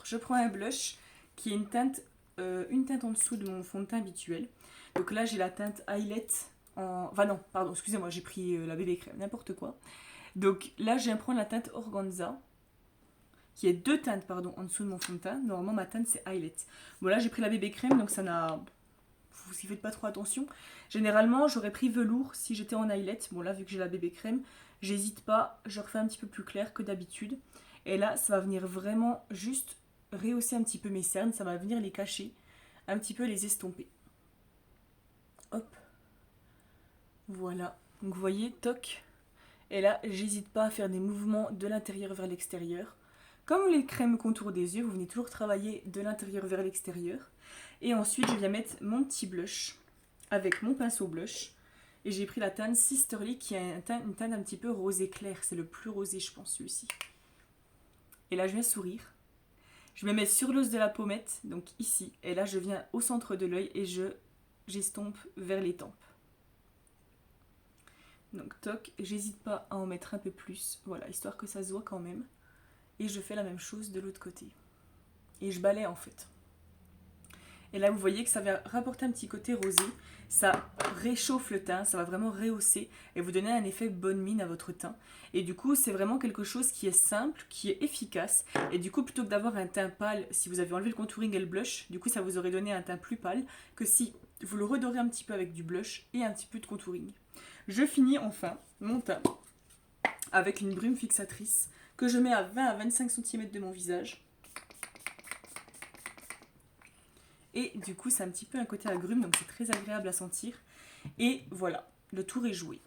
je prends un blush qui est une teinte en dessous de mon fond de teint habituel. Donc là, j'ai la teinte Highlight en... Enfin non, pardon, excusez-moi, j'ai pris la bébé crème, n'importe quoi. Donc là, je viens prendre la teinte Organza, qui est deux teintes, pardon, en dessous de mon fond de teint. Normalement, ma teinte, c'est Highlight. Bon, là, j'ai pris la bébé crème, donc ça n'a... Vous y faites pas trop attention. Généralement, j'aurais pris velours si j'étais en highlight. Bon, là, vu que j'ai la bébé crème, j'hésite pas, je refais un petit peu plus clair que d'habitude. Et là, ça va venir vraiment juste rehausser un petit peu mes cernes, ça va venir les cacher, un petit peu les estomper. Hop. Voilà. Donc vous voyez, toc. Et là, j'hésite pas à faire des mouvements de l'intérieur vers l'extérieur. Comme les crèmes contour des yeux, vous venez toujours travailler de l'intérieur vers l'extérieur. Et ensuite, je viens mettre mon petit blush avec mon pinceau blush. Et j'ai pris la teinte Sisterly qui a une teinte un petit peu rosé clair. C'est le plus rosé, je pense, celui-ci. Et là, je viens sourire. Je me mets sur l'os de la pommette, donc ici. Et là, je viens au centre de l'œil et j'estompe vers les tempes. Donc toc, j'hésite pas à en mettre un peu plus, voilà, histoire que ça se voit quand même. Et je fais la même chose de l'autre côté. Et je balaye en fait. Et là vous voyez que ça va rapporter un petit côté rosé, ça réchauffe le teint, ça va vraiment rehausser et vous donner un effet bonne mine à votre teint. Et du coup c'est vraiment quelque chose qui est simple, qui est efficace. Et du coup plutôt que d'avoir un teint pâle, si vous avez enlevé le contouring et le blush, du coup ça vous aurait donné un teint plus pâle que si vous le redorez un petit peu avec du blush et un petit peu de contouring. Je finis enfin mon teint avec une brume fixatrice que je mets à 20 à 25 cm de mon visage. Et du coup, c'est un petit peu un côté agrume, donc c'est très agréable à sentir. Et voilà, le tour est joué.